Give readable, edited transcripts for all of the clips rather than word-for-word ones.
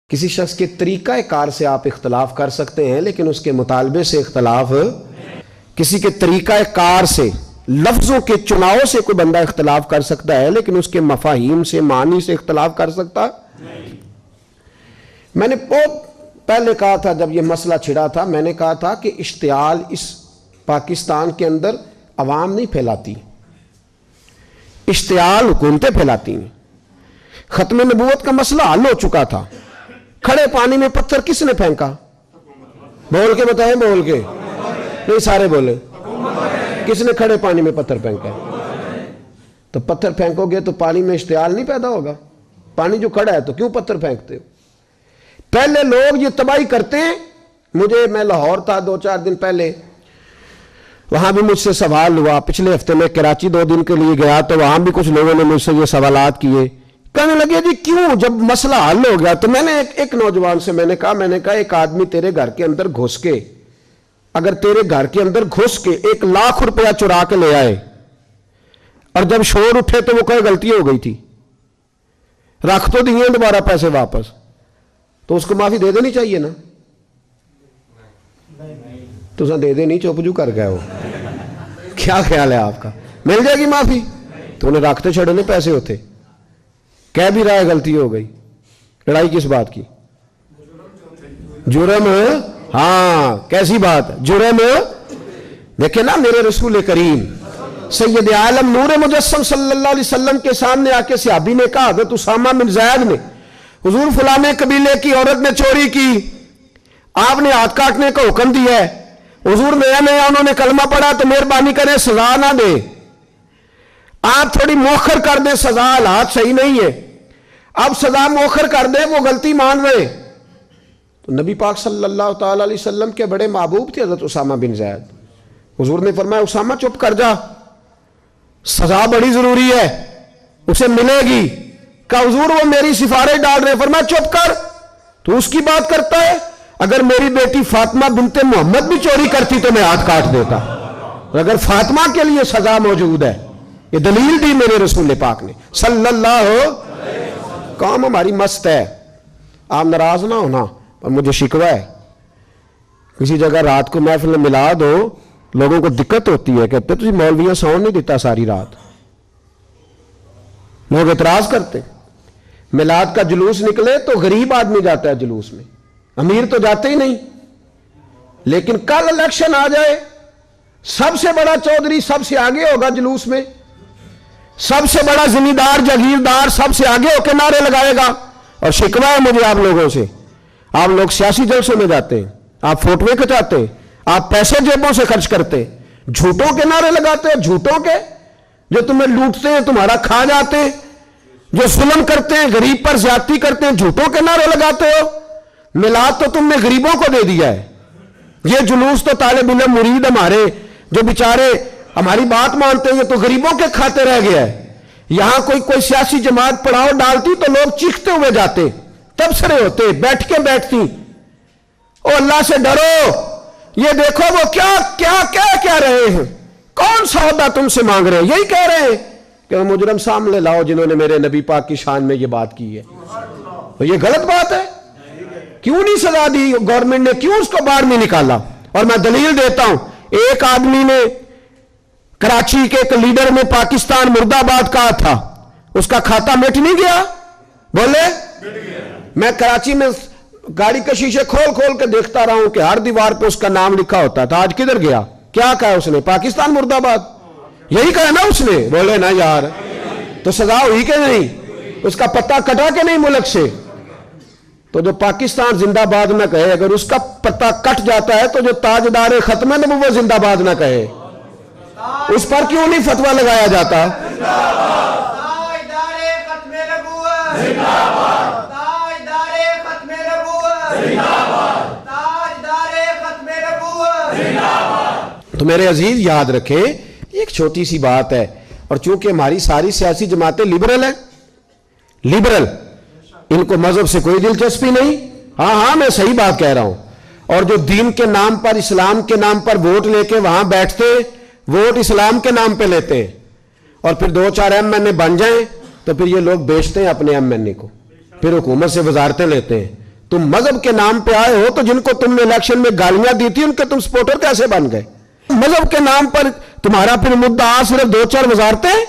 کسی شخص کے طریقہ کار سے آپ اختلاف کر سکتے ہیں لیکن اس کے مطالبے سے اختلاف، کسی کے طریقہ کار سے، لفظوں کے چناؤ سے کوئی بندہ اختلاف کر سکتا ہے لیکن اس کے مفاہیم سے، معنی سے اختلاف کر سکتا۔ میں نے بہت پہلے کہا تھا جب یہ مسئلہ چھڑا تھا، میں نے کہا تھا کہ اشتعال اس پاکستان کے اندر عوام نہیں پھیلاتی، اشتعال حکومتیں پھیلاتی ہیں۔ ختم نبوت کا مسئلہ حل ہو چکا تھا، کھڑے پانی میں پتھر کس نے پھینکا؟ بول کے بتائیں، بول کے نہیں، سارے بولے، کس نے کھڑے پانی میں پتھر پھینکا؟ تو پتھر پھینکو گے تو پانی میں اشتعال نہیں پیدا ہوگا؟ پانی جو کھڑا ہے تو کیوں پتھر پھینکتے ہو؟ پہلے لوگ یہ تباہی کرتے ہیں۔ میں لاہور تھا 2-4 دن پہلے، وہاں بھی مجھ سے سوال ہوا۔ پچھلے ہفتے میں کراچی 2 دن کے لیے گیا تو وہاں بھی کچھ لوگوں نے مجھ سے یہ سوالات کیے، کہنے لگے جی کیوں، جب مسئلہ حل ہو گیا تو میں نے ایک نوجوان سے میں نے کہا ایک آدمی تیرے گھر کے اندر گھس کے، اگر تیرے گھر کے اندر گھس کے 1 لاکھ روپیہ چرا کے لے آئے اور جب شور اٹھے تو وہ کہے غلطی ہو گئی تھی، رکھ تو دیے دوبارہ پیسے واپس، تو اس کو معافی دے دینی چاہیے نا؟ تو دے دے نہیں، چپ جو کر گئے ہو، کیا خیال ہے آپ کا؟ مل جائے گی معافی؟ تو انہیں رکھتے چھڑنے پیسے ہوتے، کہہ بھی رہا ہے غلطی ہو گئی، لڑائی کس بات کی؟ جرم، ہاں کیسی بات؟ جرم۔ دیکھیں نا میرے رسول کریم سید عالم نور مجسم صلی اللہ علیہ وسلم کے سامنے آ کے صحابی نے کہا، حضرت اسامہ بن زید نے، حضور فلانے قبیلے کی عورت نے چوری کی، آپ نے ہاتھ کاٹنے کا حکم دیا ہے، حضور نیا انہوں نے کلمہ پڑھا تو مہربانی کریں سزا نہ دے، آپ تھوڑی موخر کر دیں، سزا حالات صحیح نہیں ہے، اب سزا موخر کر دیں، وہ غلطی مان رہے۔ تو نبی پاک صلی اللہ تعالی علیہ وسلم کے بڑے محبوب تھے حضرت اسامہ بن زید، حضور نے فرمایا اسامہ چپ کر جا، سزا بڑی ضروری ہے، اسے ملے گی۔ کہ حضور وہ میری سفارش ڈال رہے، فرمایا چپ کر، تو اس کی بات کرتا ہے، اگر میری بیٹی فاطمہ بنت محمد بھی چوری کرتی تو میں ہاتھ کاٹ دیتا، اگر فاطمہ کے لیے سزا موجود ہے، یہ دلیل دی میرے رسول پاک نے صلی اللہ علیہ وسلم۔ کام ہماری مست ہے، آپ ناراض نہ ہونا، پر مجھے شکوہ ہے، کسی جگہ رات کو محفل میں ملا دو، لوگوں کو دقت ہوتی ہے، کہتے تجھے مولویاں سون نہیں دیتا ساری رات، لوگ اعتراض کرتے۔ میلاد کا جلوس نکلے تو غریب آدمی جاتا ہے جلوس میں، امیر تو جاتے ہی نہیں، لیکن کل الیکشن آ جائے، سب سے بڑا چودھری سب سے آگے ہوگا جلوس میں، سب سے بڑا زمیندار جاگیردار سب سے آگے ہو کے نعرے لگائے گا۔ اور شکوہ ہے مجھے آپ لوگوں سے، آپ لوگ سیاسی جلسوں میں جاتے ہیں، آپ فوٹویں کھچاتے ہیں، آپ پیسے جیبوں سے خرچ کرتے، جھوٹوں کے نعرے لگاتے ہیں، جھوٹوں کے، جو تمہیں لوٹتے ہیں، تمہارا کھا جاتے ہیں، جو ظلم کرتے ہیں، غریب پر زیادتی کرتے ہیں، جھوٹوں کے نعرے لگاتے ہو۔ میلاد تو تم نے غریبوں کو دے دیا ہے، یہ جلوس تو طالب علم مرید ہمارے جو بیچارے ہماری بات مانتے ہیں، یہ تو غریبوں کے کھاتے رہ گیا ہے۔ یہاں کوئی سیاسی جماعت پڑاؤ ڈالتی تو لوگ چیختے ہوئے جاتے، تبصرے ہوتے، بیٹھ کے بیٹھتی، او اللہ سے ڈرو، یہ دیکھو وہ کیا کہہ رہے ہیں، کون سا عہدہ تم سے مانگ رہے ہیں، یہی کہہ رہے ہیں کہ وہ مجرم سامنے لاؤ جنہوں نے میرے نبی پاک کی شان میں یہ بات کی ہے۔ تو یہ غلط بات ہے، کیوں نہیں سزا دی گورنمنٹ نے، کیوں اس کو باہر نہیں نکالا؟ اور میں دلیل دیتا ہوں، ایک آدمی نے کراچی کے ایک لیڈر نے پاکستان مرد آباد کہا تھا، اس کا کھاتا مٹ نہیں گیا؟ بولے میں کراچی میں گاڑی کے شیشے کھول کے دیکھتا رہا ہوں کہ ہر دیوار پہ اس کا نام لکھا ہوتا تھا، آج کدھر گیا؟ کیا کہا اس نے؟ پاکستان مرد آباد، یہی کہا نا اس نے؟ بولے نا یار، تو سزا ہوئی کہ نہیں؟ اس کا پتہ کٹا کہ نہیں ملک سے؟ تو جو پاکستان زندہ باد نہ کہے، اگر اس کا پتہ کٹ جاتا ہے تو جو تاجدار ختم نبوت زندہ باد نہ کہے، اس پر کیوں نہیں فتویٰ لگایا جاتا؟ تو میرے عزیز یاد رکھیں، ایک چھوٹی سی بات ہے، اور چونکہ ہماری ساری سیاسی جماعتیں لبرل ہیں، لبرل، ان کو مذہب سے کوئی دلچسپی نہیں، ہاں میں صحیح بات کہہ رہا ہوں، اور جو دین کے نام پر، اسلام کے نام پر ووٹ لے کے وہاں بیٹھتے، ووٹ اسلام کے نام پہ لیتے ہیں، اور پھر 2-4 ایم این اے بن جائیں تو پھر یہ لوگ بیچتے ہیں اپنے ایم این اے کو، پھر حکومت سے وزارتیں لیتے ہیں، तुम मजहब के नाम पे आए हो, तो जिनको तुमने इलेक्शन में गालियां दी थी उनके तुम सपोर्टर कैसे बन गए? मजहब के नाम पर तुम्हारा फिर मुद्दा सिर्फ 2-4 वजारतें,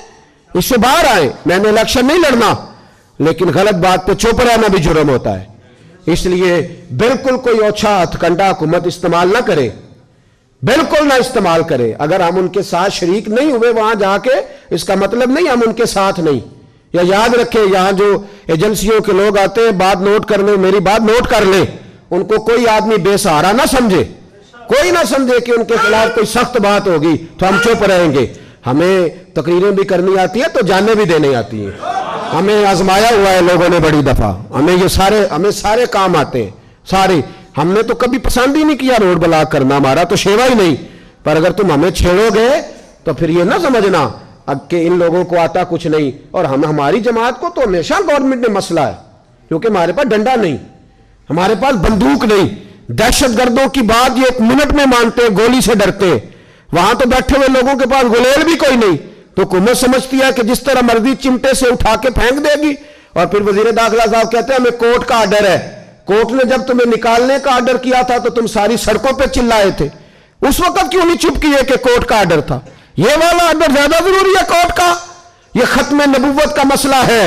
इससे बाहर आए। मैंने इलेक्शन नहीं लड़ना, लेकिन गलत बात पे चुप रहना भी जुर्म होता है। इसलिए बिल्कुल कोई ओछा हथकंडा हुकूमत इस्तेमाल ना करे, बिल्कुल ना इस्तेमाल करे। अगर हम उनके साथ शरीक नहीं हुए वहां जाके, इसका मतलब नहीं हम उनके साथ नहीं। या याद रखें, यहां जो एजेंसियों के लोग आते हैं बात नोट करने, मेरी बात नोट कर ले, उनको कोई आदमी बेसहारा ना समझे, कोई ना समझे कि उनके खिलाफ कोई सख्त बात होगी तो हम चुप रहेंगे। हमें तकरीरें भी करनी आती है तो जाने भी देनी आती है। हमें आजमाया हुआ है लोगों ने बड़ी दफा, हमें सारे काम आते हैं, सारे। हमने तो कभी पसंद ही नहीं किया रोड ब्लॉक करना, हमारा तो शेवा ही नहीं। पर अगर तुम हमें छेड़ोगे तो फिर ये ना समझना अब कि इन लोगों को आता कुछ नहीं। और हमारी जमात को तो हमेशा गवर्नमेंट ने मसला है, क्योंकि हमारे पास डंडा नहीं, हमारे पास बंदूक नहीं। दहशतगर्दों की बात ये 1 मिनट में मानते हैं, गोली से डरते हैं। वहां तो बैठे हुए लोगों के पास गुलेल भी कोई नहीं, तो हुकूमत समझती है कि जिस तरह मर्जी चिमटे से उठा के फेंक देगी। और फिर वजीर दाखिला साहब कहते हैं हमें कोर्ट का आर्डर है। कोर्ट ने जब तुम्हें निकालने का आर्डर किया था तो तुम सारी सड़कों पे चिल्लाए थे, उस वक्त क्यों नहीं चुप किए कि कोर्ट का आर्डर था? ये वाला आर्डर ज्यादा जरूरी है कोर्ट का? ये खत्म नबुव्वत का मसला है,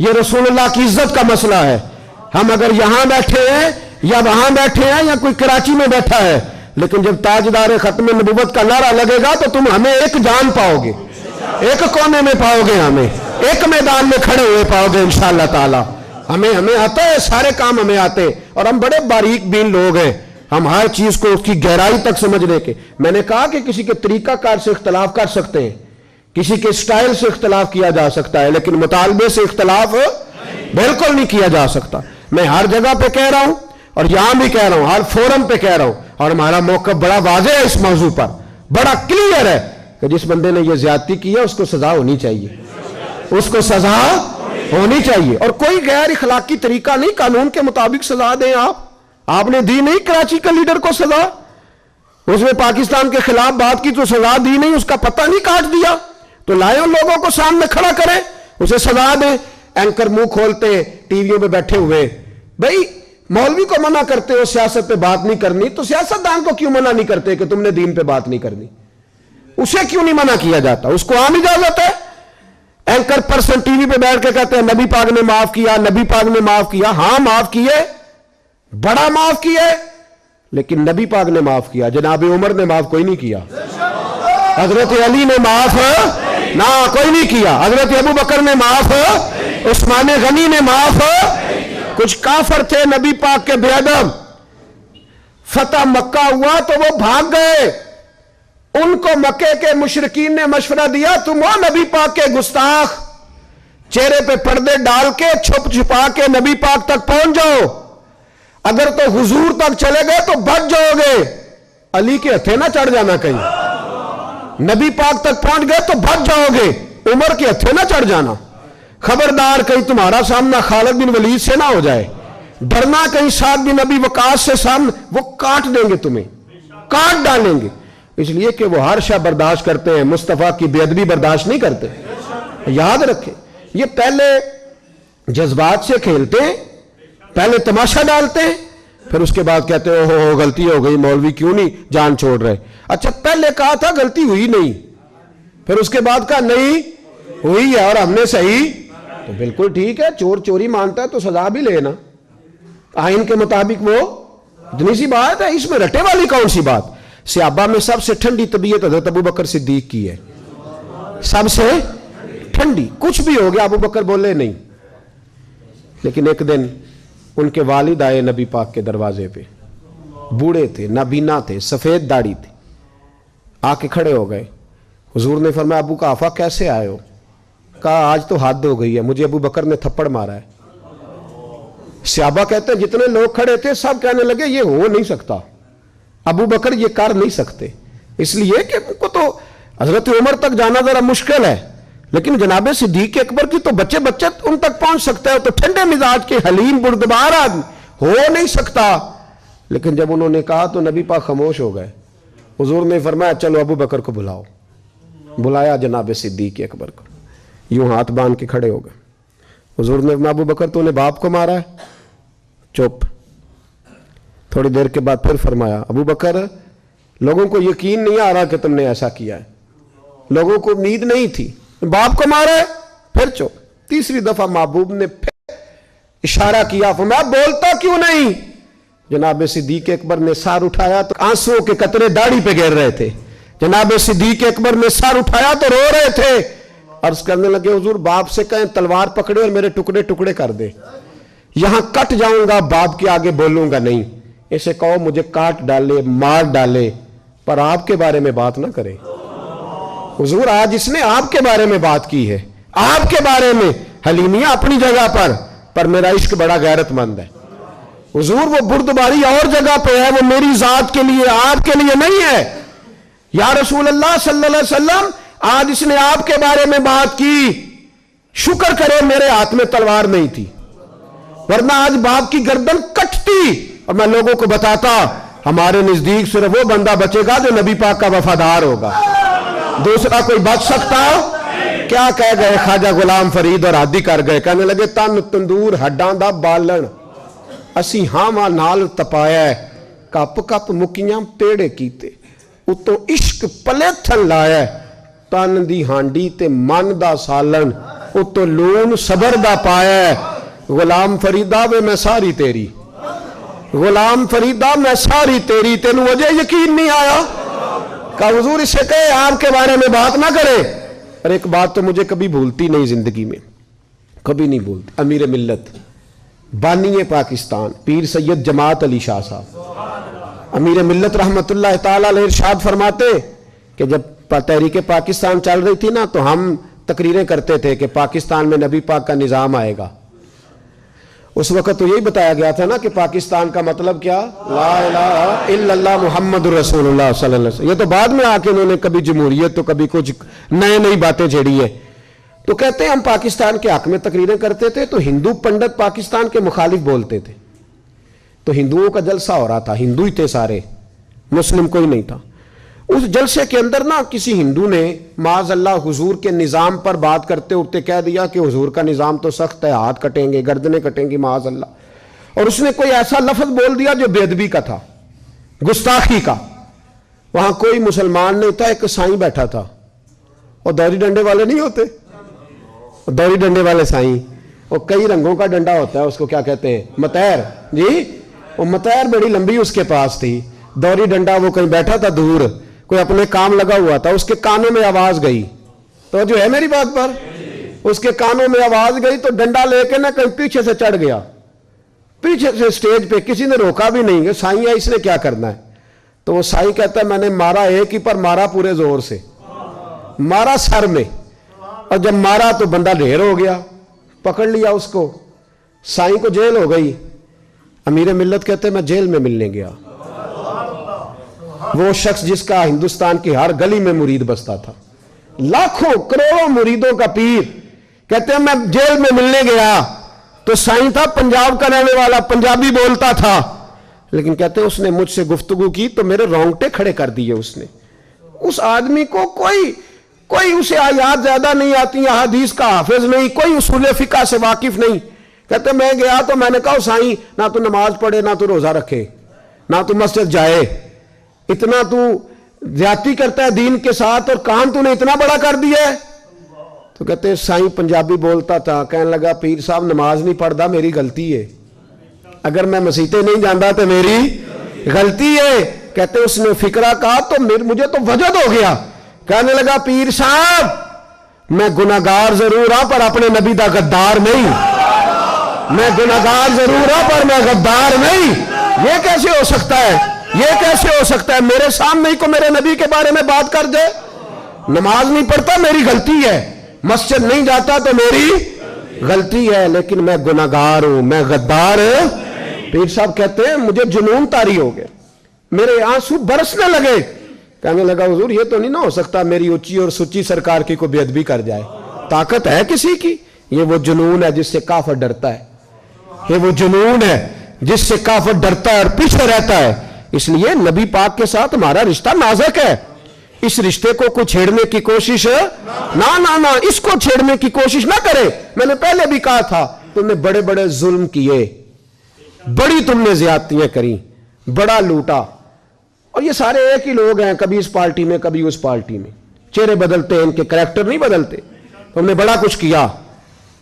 ये रसूलुल्लाह की इज्जत का मसला है। हम अगर यहां बैठे हैं या वहां बैठे हैं या कोई कराची में बैठा है, लेकिन जब ताजदार खत्म नबुव्वत का नारा लगेगा तो तुम हमें एक जान पाओगे, एक कोने में पाओगे, हमें एक मैदान में खड़े हुए पाओगे इंशाअल्लाह ताला। हमें आता है, सारे काम हमें आते, और हम बड़े बारीक बीन लोग हैं। हम हर चीज को उसकी गहराई तक समझने के, मैंने कहा कि किसी के तरीकाकार से इख्तलाफ कर सकते हैं, किसी के स्टाइल से इख्तलाफ किया जा सकता है, लेकिन मुतालबे से इख्तलाफ बिल्कुल नहीं किया जा सकता। मैं हर जगह पे कह रहा हूं और यहां भी कह रहा हूं, हर फोरम पे कह रहा हूं, और हमारा मौक़िफ़ बड़ा वाज़ेह है इस मौजू पर, बड़ा क्लियर है कि जिस बंदे ने यह ज्यादती की है उसको सजा होनी चाहिए, उसको सजा होनी चाहिए। और कोई गैर इखलाकी तरीका नहीं, कानून के मुताबिक सजा दें। आपने दी नहीं कराची के लीडर को सजा, उसने पाकिस्तान के खिलाफ बात की तो सजा दी नहीं, उसका पता नहीं काट दिया, तो लाए उन लोगों को सामने खड़ा करें, उसे सजा दें। एंकर मुंह खोलते टीवियों पे बैठे हुए, भाई मौलवी को मना करते हो सियासत पे बात नहीं करनी, तो सियासतदान को क्यों मना नहीं करते कि तुमने दीन पे बात नहीं करनी? उसे क्यों नहीं मना किया जाता? उसको आम इजाजत है। एंकर पर्सन टीवी पे बैठ के कहते हैं नबी पाक ने माफ किया, नबी पाक ने माफ किया। हां माफ किए, बड़ा माफ किया, लेकिन नबी पाक ने माफ किया, जनाब उमर ने माफ कोई नहीं किया, हजरत अली ने माफ ना कोई नहीं किया, हजरत अबू बकर ने माफ, उस्मान गनी ने माफ। कुछ काफर थे नबी पाक के बेअदब, फतह मक्का हुआ तो वो भाग गए, उनको मक्के के मुशरिकीन ने मशवरा दिया तुम हो नबी पाक के गुस्ताख, चेहरे पे पर्दे डाल के छुप छुपा के नबी पाक तक पहुंच जाओ, अगर तो हुजूर तक चले गए तो बच जाओगे, अली के हथे ना चढ़ जाना कहीं, नबी पाक तक पहुंच गए तो बच जाओगे, उमर के हथे ना चढ़ जाना, खबरदार कहीं तुम्हारा सामना खालिद बिन वलीद से ना हो जाए, डरना कहीं साद बिन अबी वकास से सामने, वो काट देंगे तुम्हें, काट डालेंगे, इसलिए कि वो हर शय बर्दाश्त करते हैं, मुस्तफा की बेअदबी बर्दाश्त नहीं करते। याद रखें, ये पहले जज्बात से खेलते हैं, पहले तमाशा डालते हैं, फिर उसके बाद कहते हैं हो गलती हो गई, मौलवी क्यों नहीं जान छोड़ रहे। अच्छा पहले कहा था गलती हुई नहीं, फिर उसके बाद कहा नहीं हुई है और हमने सही, तो बिल्कुल ठीक है, चोर चोरी मानता है तो सजा भी लेना, आइन के मुताबिक वो इतनी सी बात है, इसमें रटे वाली कौन सी बात। सहाबा में सबसे ठंडी तबीयत हज़रत अबू बकर सिद्दीक की है, सबसे ठंडी, कुछ भी हो गया अबू बकर बोले नहीं। लेकिन एक दिन उनके वालिद आए नबी पाक के दरवाजे पे, बूढ़े थे, नाबीना थे, सफेद दाढ़ी थी, आके खड़े हो गए। हुजूर ने फरमाया अबू काफा कैसे आए हो? कहा आज तो हद हो गई है, मुझे अबू बकर ने थप्पड़ मारा है। सहाबा कहते हैं जितने लोग खड़े थे सब कहने लगे ये हो नहीं सकता, अबू बकर ये कर नहीं सकते, इसलिए कि उनको तो हजरत उमर तक जाना जरा मुश्किल है, लेकिन जनाबे सिद्दीक अकबर की तो बच्चे बच्चे उन तक पहुंच सकते हैं, तो ठंडे मिजाज के हलीम बुर्दबार आदमी हो नहीं सकता। लेकिन जब उन्होंने कहा तो नबी पाक खामोश हो गए। हुजूर ने फरमाया चलो अबू बकर को बुलाओ। बुलाया जनाबे सिद्दीक अकबर को, यूं हाथ बांध के खड़े हो गए। हुजूर ने फरमाया अबू बकर तूने बाप को मारा है? चुप, थोड़ी देर के बाद फिर फरमाया, अबू बकर लोगों को यकीन नहीं आ रहा कि तुमने ऐसा किया है, लोगों को उम्मीद नहीं थी, बाप को मारा है। फिर चुप। तीसरी दफा महबूब ने फिर इशारा किया, फरमाया बोलता क्यों नहीं? जनाब सिद्दीक अकबर ने सर उठाया तो आंसुओं के कतरे दाढ़ी पे गिर रहे थे। जनाब सिद्दीक अकबर ने सर उठाया तो रो रहे थे। अर्ज करने लगे, हुजूर बाप से कहें तलवार पकड़े और मेरे टुकड़े टुकड़े कर दे, यहां कट जाऊंगा, बाप के आगे बोलूंगा नहीं। इसे कहो मुझे काट डाले, मार डाले, पर आपके बारे में बात ना करे। हुजूर आज इसने आपके बारे में बात की है, आपके बारे में। हलीमिया अपनी जगह पर मेरा इश्क बड़ा गैरतमंद है। हुजूर वो बुर्दबारी और जगह पे है, वो मेरी जात के लिए, आपके लिए नहीं है। या रसूल अल्लाह सल्लल्लाहु अलैहि वसल्लम, आज इसने आपके बारे में बात की, शुक्र करे मेरे हाथ में तलवार नहीं थी, वरना आज बाप की गर्दन कटती और मैं लोगों को बताता हमारे नजदीक सिर्फ वो बंदा बचेगा जो नबी पाक का वफादार होगा, दूसरा कोई बच सकता? क्या कह गए ख्वाजा गुलाम फरीद और आदि कर गए, कहने लगे तन तंदूर हड्डां दा बालन असी हावां नाल तपाया, कप कप मुकियां पेड़े कीते, उतों इश्क पलेथन लाया, तन दी हांडी ते मन दा सालन, उतों लून सबर दा पाया। गुलाम फरीदा वे मैं सारी तेरी, गुलाम फरीदा मैं सारी तेरी, तेनू अजे यकीन नहीं आया? का हुजूर इसे कहे आपके बारे में बात ना करे। और एक बात तो मुझे कभी भूलती नहीं जिंदगी में, कभी नहीं भूलती। अमीर मिल्लत बानी पाकिस्तान पीर सैयद जमात अली शाह साहब अमीर मिल्लत रहमतुल्लाह ताला अलैह इरशाद फरमाते कि जब तहरीक पाकिस्तान चल रही थी ना, तो हम तकरीरें करते थे कि पाकिस्तान में नबी पाक का निज़ाम आएगा। उस वक्त तो यही बताया गया था ना कि पाकिस्तान का मतलब क्या, ला इलाहा इल्लल्लाह मुहम्मदुर रसूलुल्लाह सल्लल्लाहु अलैहि वसल्लम। ये तो बाद में आके उन्होंने कभी जमहूरियत तो कभी कुछ नई बातें छेड़ी है। तो कहते हैं हम पाकिस्तान के हक में तकरीरें करते थे, तो हिंदू पंडित पाकिस्तान के मुखालिफ बोलते थे, तो हिंदुओं का जलसा हो रहा था, हिंदू ही थे सारे, मुस्लिम कोई नहीं था। उस जलसे के अंदर ना किसी हिंदू ने माज़अल्लाह हुजूर के निज़ाम पर बात करते उठते कह दिया कि हुजूर का निज़ाम तो सख्त है, हाथ कटेंगे, गर्दनें कटेंगी माज़अल्लाह। और उसने कोई ऐसा लफ्ज़ बोल दिया जो बेअदबी का था, गुस्ताखी का। वहां कोई मुसलमान नहीं था, एक साईं बैठा था, और दौरी डंडे वाले नहीं होते, दौरी डंडे वाले साईं, और कई रंगों का डंडा होता है, उसको क्या कहते हैं, मतैर जी। वो मतैर बड़ी लंबी उसके पास थी, दौरी डंडा, वो कहीं बैठा था दूर, कोई अपने काम लगा हुआ था, उसके कानों में आवाज गई, तो जो है मेरी बात पर, उसके कानों में आवाज गई तो डंडा लेके ना कहीं पीछे से चढ़ गया, पीछे से स्टेज पे, किसी ने रोका भी नहीं, साईं है इसने क्या करना है। तो वो साईं कहता है मैंने मारा एक ही, पर मारा पूरे जोर से, मारा सर में, और जब मारा तो बंदा ढेर हो गया, पकड़ लिया उसको, साईं को जेल हो गई। अमीर मिल्लत कहते मैं जेल में मिलने गया, वो शख्स जिसका हिंदुस्तान की हर गली में मुरीद बसता था, लाखों करोड़ों मुरीदों का पीर, कहते हैं मैं जेल में मिलने गया, तो साईं था पंजाब का रहने वाला, पंजाबी बोलता था, लेकिन कहते हैं उसने मुझसे गुफ्तगू की तो मेरे रोंगटे खड़े कर दिए उसने। उस आदमी को कोई उसे आयात ज्यादा नहीं आती, हदीस का हाफिज नहीं, कोई उसूल फिका से वाकिफ नहीं। कहते मैं गया तो मैंने कहा साईं ना तो नमाज पढ़े, ना तो रोजा रखे, ना तो मस्जिद जाए, इतना तू ज्यादती करता है दीन के साथ, और काम तूने इतना बड़ा कर दिया है। तो कहते साईं पंजाबी बोलता था, कहने लगा पीर साहब नमाज नहीं पढ़ता मेरी गलती है, अगर मैं मसीते नहीं जाता तो मेरी गलती है। कहते उसने फिक्रा कहा तो मुझे तो वजद हो गया, कहने लगा पीर साहब मैं गुनाहगार जरूर हूं पर अपने नबी दा गद्दार नहीं, मैं गुनाहगार जरूर हूं पर मैं गद्दार नहीं। ये कैसे हो सकता है, ये कैसे हो सकता है, मेरे सामने ही को मेरे नबी के बारे में बात कर जाए। नमाज नहीं पढ़ता मेरी गलती है, मस्जिद नहीं जाता तो मेरी गलती है, लेकिन मैं गुनाहगार हूं, मैं गद्दार हूं। पीर साहब कहते हैं मुझे जुनून तारी हो गया, मेरे आंसू बरसने लगे, कहने लगा हुजूर ये तो नहीं ना हो सकता मेरी ऊंची और सुच्ची सरकार की कोई बेअदबी कर जाए, ताकत है किसी की, ये वो जुनून है जिससे काफिर डरता है, ये वो जुनून है जिससे काफिर डरता है और पीछे रहता है। इसलिए नबी पाक के साथ हमारा रिश्ता नाजुक है, इस रिश्ते को कोई छेड़ने की कोशिश ना ना ना, इसको छेड़ने की कोशिश ना करे। मैंने पहले भी कहा था तुमने बड़े बड़े जुल्म किए, बड़ी तुमने ज्यादतियां करी, بڑا لوٹا. اور یہ سارے ایک ہی لوگ ہیں, کبھی اس پارٹی میں کبھی اس پارٹی میں, چہرے بدلتے ہیں, ان کے کریکٹر نہیں بدلتے. ہم نے بڑا کچھ کیا,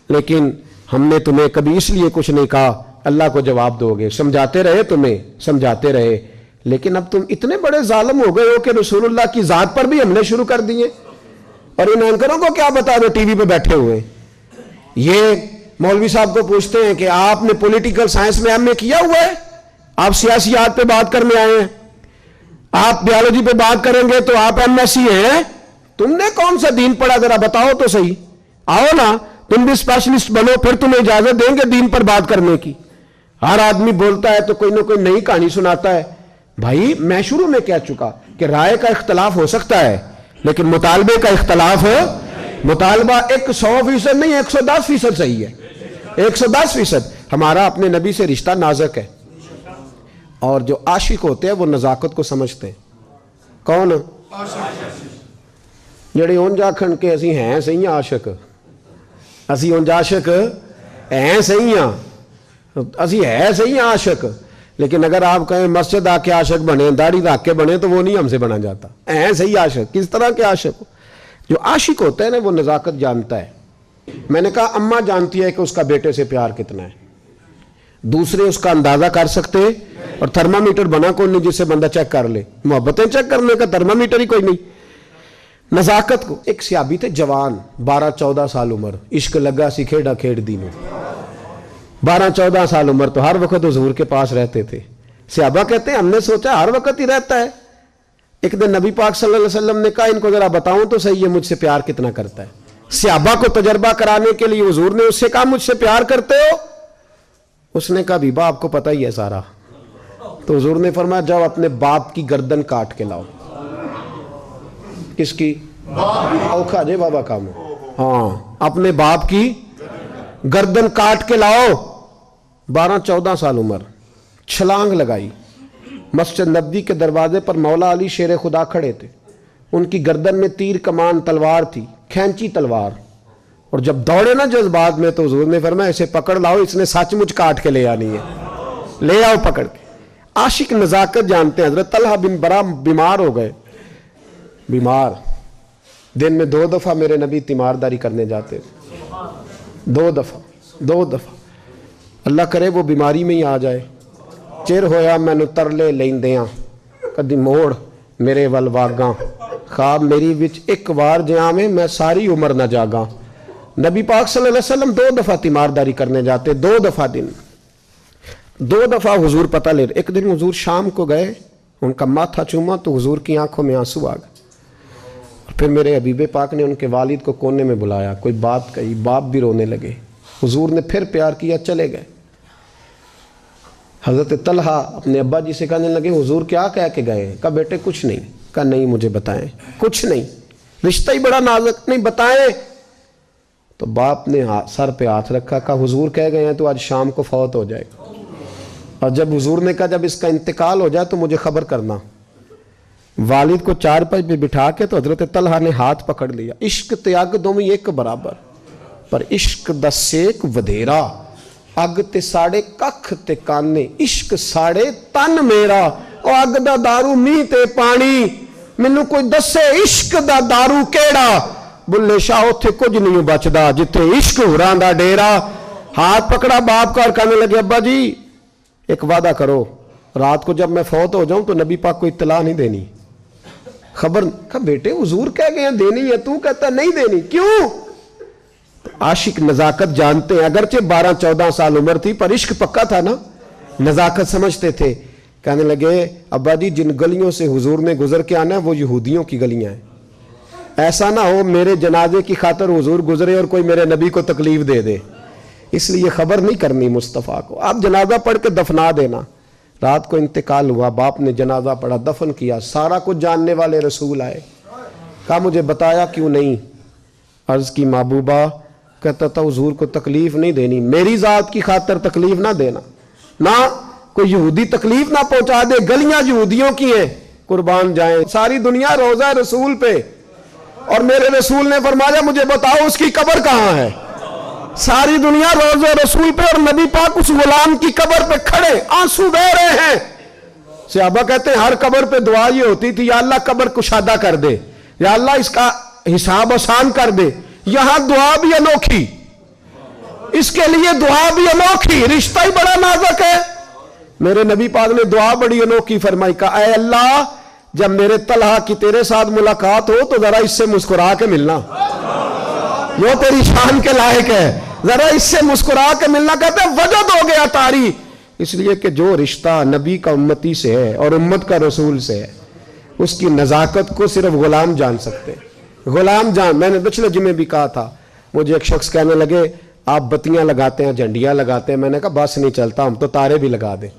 لیکن ہم نے تمہیں کبھی اس لیے کچھ نہیں کہا اللہ کو جواب دو گے. سمجھاتے رہے تمہیں, سمجھاتے رہے, لیکن اب تم اتنے بڑے ظالم ہو گئے ہو کہ رسول اللہ کی ذات پر بھی ہم نے شروع کر دیے. اور ان اینکروں کو کیا بتا دو ٹی وی پہ بیٹھے ہوئے, یہ مولوی صاحب کو پوچھتے ہیں کہ آپ نے پولیٹیکل سائنس میں ایم اے کیا ہوا ہے, آپ سیاسیات پہ بات کرنے آئے ہیں, آپ بیالوجی پہ بات کریں گے تو آپ ایم ایس سی ہیں, تم نے کون سا دین پڑھا ذرا بتاؤ تو صحیح. آؤ نا تم بھی اسپیشلسٹ بنو, پھر تمہیں اجازت دیں گے دین پر بات کرنے کی. ہر آدمی بولتا ہے تو کوئی نہ کوئی نئی کہانی سناتا ہے. بھائی میں شروع میں کہہ چکا کہ رائے کا اختلاف ہو سکتا ہے, لیکن مطالبے کا اختلاف ہو, مطالبہ 100% نہیں 110% صحیح ہے, 110%. ہمارا اپنے نبی سے رشتہ نازک ہے, اور جو عاشق ہوتے ہیں وہ نزاکت کو سمجھتے ہیں. کون جڑے اونج آکھن کے اسی ہیں صحیح عاشق, اسی اونج عاشق ہیں صحیح ہاں, اسی ہے صحیح عاشق, لیکن اگر آپ کہیں مسجد آ کے عاشق بنے, داڑھی رکھ کے بنے, تو وہ نہیں ہم سے بنا جاتا. ہیں صحیح عاشق, کس طرح کے عاشق؟ جو عاشق ہوتا ہے نا وہ نزاکت جانتا ہے. میں نے کہا اماں جانتی ہے کہ اس کا بیٹے سے پیار کتنا ہے, دوسرے اس کا اندازہ کر سکتے, اور تھرمامیٹر بنا کون نہیں جس سے بندہ چیک کر لے. محبتیں چیک کرنے کا تھرمامیٹر ہی کوئی نہیں. نزاکت کو, ایک صحابی تھے جوان, 12-14 سال عمر, عشق لگا سی کھیڑا کھیڑ دینوں, 12-14 سال عمر, تو ہر وقت حضور کے پاس رہتے تھے. صحابہ کہتے ہیں ہم نے سوچا ہر وقت ہی رہتا ہے. ایک دن نبی پاک صلی اللہ علیہ وسلم نے کہا ان کو ذرا بتاؤں تو صحیح ہے مجھ سے پیار کتنا کرتا ہے. صحابہ کو تجربہ کرانے کے لیے حضور نے اس سے کہا مجھ سے پیار کرتے ہو؟ اس نے کہا بیبا آپ کو پتہ ہی ہے سارا. تو حضور نے فرمایا جاؤ اپنے باپ کی گردن کاٹ کے لاؤ. کس کی؟ اوکھا جے بابا کام, ہاں اپنے باپ کی گردن کاٹ کے لاؤ. 12-14 سال عمر, چھلانگ لگائی. مسجد نبوی کے دروازے پر مولا علی شیر خدا کھڑے تھے, ان کی گردن میں تیر کمان تلوار تھی, کھینچی تلوار, اور جب دوڑے نا جذبات میں تو حضور نے فرمایا اسے پکڑ لاؤ, اس نے سچ مچ کاٹ کے لے آنی ہے, لے آؤ پکڑ کے. عاشق نزاکت جانتے ہیں. حضرت طلحہ بن برا بیمار ہو گئے, بیمار, دن میں 2 دفعہ میرے نبی تیمارداری کرنے جاتے تھے, 2 دفعہ. اللہ کرے وہ بیماری میں ہی آ جائے. چر ہویا مینو ترلے لیندیاں, کدی موڑ میرے ول واگاں, خواب میری وچ ایک وار جہاں میں ساری عمر نہ جاگاں. نبی پاک صلی اللہ علیہ وسلم 2 دفعہ تیمارداری کرنے جاتے, 2 دفعہ دن, 2 دفعہ حضور پتہ لے. ایک دن حضور شام کو گئے, ان کا ماتھا چوما تو حضور کی آنکھوں میں آنسو آ گئے. پھر میرے حبیب پاک نے ان کے والد کو کونے میں بلایا, کوئی بات کہی, باپ بھی رونے لگے. حضور نے پھر پیار کیا, چلے گئے. حضرت طلحہ اپنے ابا جی سے کہنے لگے حضور کیا کہہ کے گئے؟ کہا بیٹے کچھ نہیں. کہا نہیں مجھے بتائیں. کچھ نہیں, رشتہ ہی بڑا نازک, نہیں بتائیں. تو باپ نے سر پہ ہاتھ رکھا, کہا حضور کہہ گئے ہیں تو آج شام کو فوت ہو جائے گا, اور جب حضور نے کہا جب اس کا انتقال ہو جائے تو مجھے خبر کرنا. والد کو چارپائی پہ بٹھا کے تو حضرت طلحہ نے ہاتھ پکڑ لیا. عشق تے اگ دوویں ایک برابر, پر عشق دا سیک ودھیرا, اگ تے ساڑے ککھ تے کانے, عشق ساڑے تن میرا, او اگ دا دارو می تے پانی, مینوں کوئی دسے عشق دا دارو کیڑا, بلے شاہ اتھے کچھ نہیں بچدا جتھے عشق ہوراں دا ڈیرا. ہاتھ پکڑا باپ کا اور کہنے لگے ابا جی ایک وعدہ کرو, رات کو جب میں فوت ہو جاؤں تو نبی پاک کو اطلاع نہیں دینی, خبر. کہا بیٹے حضور کہہ گئے ہیں دینی ہے, تو کہتا نہیں دینی, کیوں؟ عاشق نزاکت جانتے ہیں, اگرچہ 12-14 سال عمر تھی پر عشق پکا تھا نا, نزاکت سمجھتے تھے. کہنے لگے ابا جی جن گلیوں سے حضور نے گزر کے آنا ہے وہ یہودیوں کی گلیاں ہیں, ایسا نہ ہو میرے جنازے کی خاطر حضور گزرے اور کوئی میرے نبی کو تکلیف دے دے, اس لیے خبر نہیں کرنی مصطفیٰ کو, آپ جنازہ پڑھ کے دفنا دینا. رات کو انتقال ہوا, باپ نے جنازہ پڑھا, دفن کیا. سارا کچھ جاننے والے رسول آئے, کہا مجھے بتایا کیوں نہیں؟ عرض کی محبوبہ, کہتا تھا حضور کو تکلیف نہیں دینی, میری ذات کی خاطر تکلیف نہ دینا, نہ کوئی یہودی تکلیف نہ پہنچا دے, گلیاں یہودیوں کی ہیں, قربان جائیں. ساری دنیا روضہ رسول پہ, اور میرے رسول نے فرمایا مجھے بتاؤ اس کی قبر کہاں ہے. ساری دنیا روضہ رسول پہ, اور نبی پاک اس غلام کی قبر پہ کھڑے آنسو بہہ رہے ہیں. صحابہ کہتے ہیں ہر قبر پہ دعا یہ ہوتی تھی یا اللہ قبر کشادہ کر دے، یا اللہ اس کا حساب آسان کر دے. یہاں دعا بھی انوکھی، اس کے لیے دعا بھی انوکھی، رشتہ ہی بڑا نازک ہے. میرے نبی پاک نے دعا بڑی انوکھی فرمائی، کہا اے اللہ جب میرے طلحہ کی تیرے ساتھ ملاقات ہو تو ذرا اس سے مسکرا کے ملنا، وہ تیری شان کے لائق ہے، ذرا اس سے مسکرا کے ملنا. کہتے ہیں وجد ہو گیا طاری، اس لیے کہ جو رشتہ نبی کا امتی سے ہے اور امت کا رسول سے ہے اس کی نزاکت کو صرف غلام جان سکتے ہیں. غلام جان. میں نے پچھلے جمعے بھی کہا تھا، مجھے ایک شخص کہنے لگے آپ بتیاں لگاتے ہیں، جھنڈیاں لگاتے ہیں. میں نے کہا بس نہیں چلتا، ہم تو تارے بھی لگا دیں،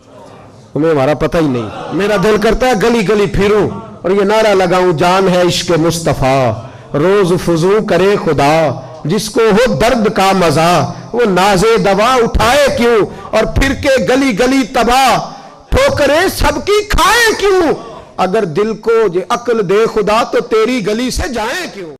ہمیں ہمارا پتہ ہی نہیں. میرا دل کرتا ہے گلی گلی پھروں اور یہ نعرہ لگاؤں، جان ہے عشق مصطفیٰ روز فضو کرے خدا، جس کو ہو درد کا مزہ وہ نازے دوا اٹھائے کیوں، اور پھر کے گلی گلی تباہ ٹھوکریں سب کی کھائے کیوں. اگر دل کو یہ عقل دے خدا تو تیری گلی سے جائیں کیوں.